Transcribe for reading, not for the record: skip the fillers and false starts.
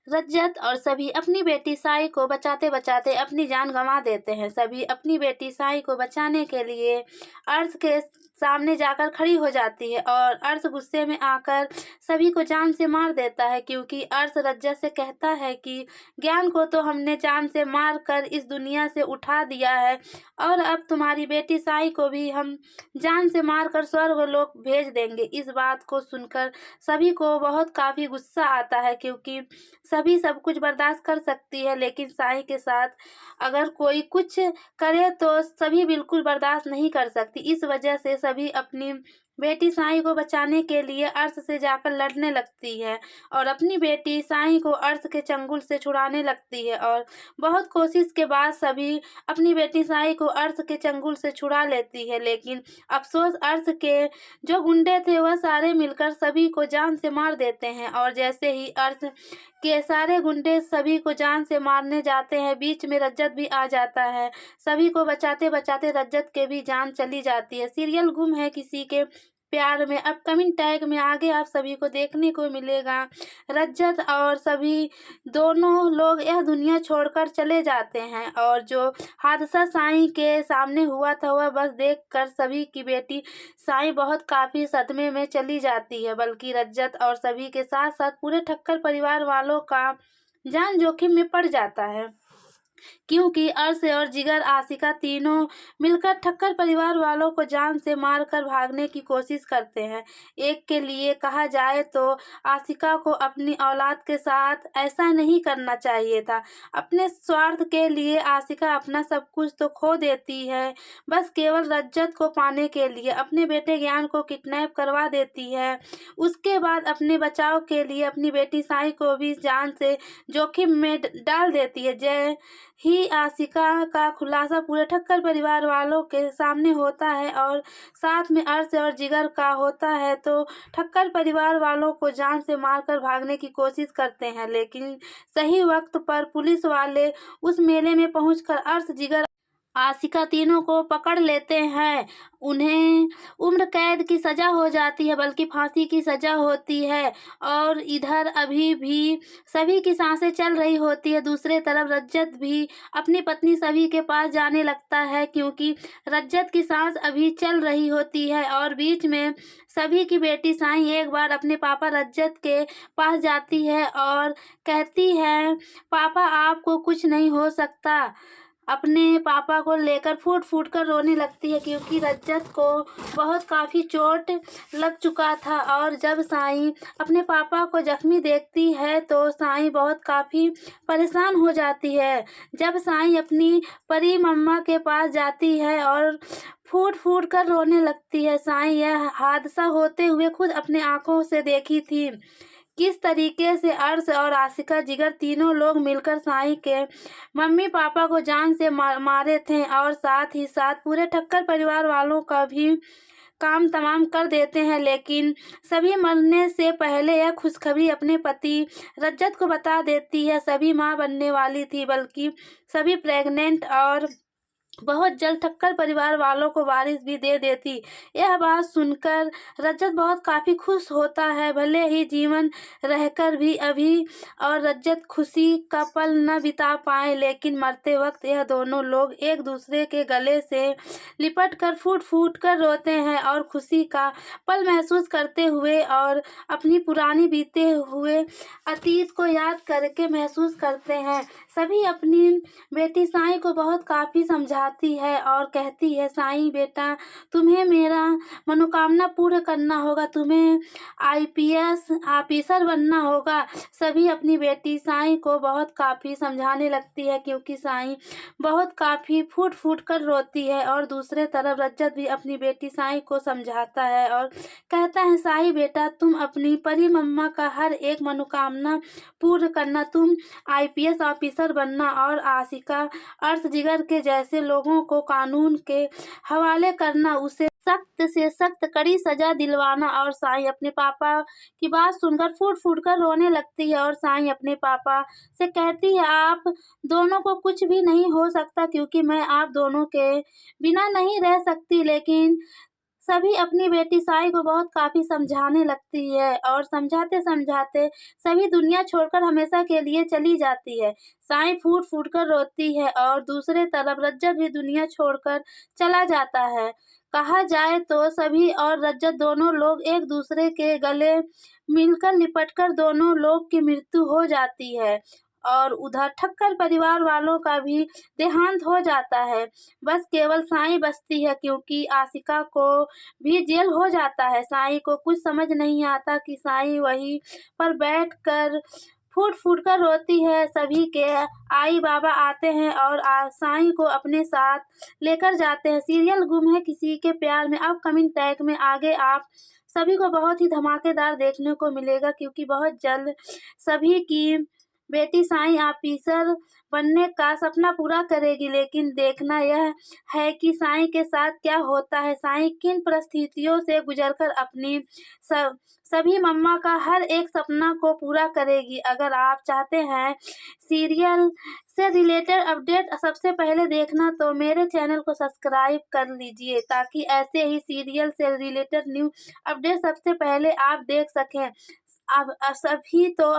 रज्जत और सभी अपनी बेटी साई को बचाते बचाते अपनी जान गंवा देते हैं। सभी अपनी बेटी साई को बचाने के लिए अर्श के सामने जाकर खड़ी हो जाती है और अर्श गुस्से में आकर सभी को जान से मार देता है, क्योंकि अर्श रज्जत से कहता है कि ज्ञान को तो हमने जान से मार कर इस दुनिया से उठा दिया है और अब तुम्हारी बेटी साई को भी हम जान से मार कर स्वर्गलोक भेज देंगे। इस बात को सुनकर सभी को बहुत काफ़ी गुस्सा आता है, क्योंकि सभी सब कुछ बर्दाश्त कर सकती है, लेकिन साई के साथ अगर कोई कुछ करे तो सभी बिल्कुल बर्दाश्त नहीं कर सकती। इस वजह से सभी अपनी बेटी साई को बचाने के लिए अर्श से जाकर लड़ने लगती है और अपनी बेटी साई को अर्श के चंगुल से छुड़ाने लगती है और बहुत कोशिश के बाद सभी अपनी बेटी साई को अर्श के चंगुल से छुड़ा लेती है। लेकिन अफसोस, अर्श के जो गुंडे थे वह सारे मिलकर सभी को जान से मार देते हैं और जैसे ही अर्श के सारे गुंडे सभी को जान से मारने जाते हैं, बीच में रज्जत भी आ जाता है। सभी को बचाते बचाते रज्जत के भी जान चली जाती है। सीरियल गुम है किसी के प्यार में अपकमिंग टैग में आगे आप सभी को देखने को मिलेगा। रज्जत और सभी दोनों लोग यह दुनिया छोड़कर चले जाते हैं और जो हादसा साई के सामने हुआ था वह बस देखकर सभी की बेटी साई बहुत काफ़ी सदमे में चली जाती है, बल्कि रज्जत और सभी के साथ साथ पूरे ठक्कर परिवार वालों का जान जोखिम में पड़ जाता है, क्योंकि अर्श और जिगर आशिका तीनों मिलकर ठक्कर परिवार वालों को जान से मारकर भागने की कोशिश करते हैं। एक के लिए कहा जाए तो आशिका को अपनी औलाद के साथ ऐसा नहीं करना चाहिए था। अपने स्वार्थ के लिए आशिका अपना सब कुछ तो खो देती है, बस केवल रज्जत को पाने के लिए अपने बेटे ज्ञान को किडनैप करवा देती है। उसके बाद अपने बचाव के लिए अपनी बेटी साई को भी जान से जोखिम में डाल देती है। जय ही आशिका का खुलासा पूरे ठक्कर परिवार वालों के सामने होता है और साथ में अर्श और जिगर का होता है, तो ठक्कर परिवार वालों को जान से मारकर भागने की कोशिश करते हैं, लेकिन सही वक्त पर पुलिस वाले उस मेले में पहुंचकर अर्श, जिगर, आशिका तीनों को पकड़ लेते हैं। उन्हें उम्र कैद की सज़ा हो जाती है, बल्कि फांसी की सज़ा होती है और इधर अभी भी सभी की सांसें चल रही होती है। दूसरे तरफ रज्जत भी अपनी पत्नी सभी के पास जाने लगता है, क्योंकि रज्जत की सांस अभी चल रही होती है और बीच में सभी की बेटी साई एक बार अपने पापा रज्जत के पास जाती है और कहती है, पापा आपको कुछ नहीं हो सकता। अपने पापा को लेकर फूट फूट कर रोने लगती है, क्योंकि रज्जत को बहुत काफ़ी चोट लग चुका था और जब साई अपने पापा को जख्मी देखती है तो साई बहुत काफ़ी परेशान हो जाती है। जब साई अपनी परी मम्मा के पास जाती है और फूट फूट कर रोने लगती है, साई यह हादसा होते हुए खुद अपने आंखों से देखी थी, किस तरीके से अर्श और आशिका, जिगर तीनों लोग मिलकर साई के मम्मी पापा को जान से मारे थे और साथ ही साथ पूरे ठक्कर परिवार वालों का भी काम तमाम कर देते हैं। लेकिन सभी मरने से पहले यह खुशखबरी अपने पति रज्जत को बता देती है। सभी मां बनने वाली थी, बल्कि सभी प्रेग्नेंट और बहुत जल्द ठक्कर परिवार वालों को वारिस भी दे देती। यह बात सुनकर रज्जत बहुत काफ़ी खुश होता है, भले ही जीवन रहकर भी अभी और रज्जत खुशी का पल न बिता पाए, लेकिन मरते वक्त यह दोनों लोग एक दूसरे के गले से लिपट कर फूट फूट कर रोते हैं और खुशी का पल महसूस करते हुए और अपनी पुरानी बीते हुए अतीत को याद करके महसूस करते हैं। सभी अपनी बेटी साई को बहुत काफ़ी समझाती है और कहती है, साई बेटा, तुम्हें मेरा मनोकामना पूर्ण करना होगा, तुम्हें आईपीएस ऑफिसर बनना होगा। सभी अपनी बेटी साई को बहुत काफ़ी समझाने लगती है, क्योंकि साई बहुत काफ़ी फूट फूट कर रोती है और दूसरे तरफ रज्जत भी अपनी बेटी साई को समझाता है और कहता है, साई बेटा, तुम अपनी परी मम्मा का हर एक मनोकामना पूर्ण करना, तुम आईपीएस ऑफिसर बनना और आशिका, अर्श, जिगर के जैसे लोगों को कानून के हवाले करना, उसे सख्त से सख्त कड़ी सजा दिलवाना। और साई अपने पापा की बात सुनकर फूट फूट कर रोने लगती है और साई अपने पापा से कहती है, आप दोनों को कुछ भी नहीं हो सकता, क्योंकि मैं आप दोनों के बिना नहीं रह सकती, लेकिन सभी अपनी बेटी साई को बहुत काफ़ी समझाने लगती है और समझाते-समझाते सभी दुनिया छोड़कर हमेशा के लिए चली जाती है। साई फूट-फूट कर रोती है और दूसरे तरफ रज्जत भी दुनिया छोड़कर चला जाता है। कहा जाए तो सभी और रज्जत दोनों लोग एक-दूसरे के गले मिलकर लिपटकर दोनों लोग की मृत्यु हो जाती है और उधर ठक्कर परिवार वालों का भी देहांत हो जाता है। बस केवल साई बचती है क्योंकि आशिका को भी जेल हो जाता है। साई को कुछ समझ नहीं आता कि साई वहीं पर बैठकर फूट-फूट कर रोती है। सभी के आई-बाबा आते हैं और साई को अपने साथ लेकर जाते हैं। सीरियल गुम है किसी के प्यार में अपकमिंग टैग में आगे आप सभी को बहुत ही धमाकेदार देखने को मिलेगा क्योंकि बहुत जल्द सभी की बेटी साई ऑफिसर बनने का सपना पूरा करेगी। लेकिन देखना यह है कि साई के साथ क्या होता है। साई किन परिस्थितियों से गुजरकर अपनी सभी मम्मा का हर एक सपना को पूरा करेगी। अगर आप चाहते हैं सीरियल से रिलेटेड अपडेट सबसे पहले देखना तो मेरे चैनल को सब्सक्राइब कर लीजिए ताकि ऐसे ही सीरियल से रिलेटेड न्यू अपडेट सबसे पहले आप देख सकें। अब सभी तो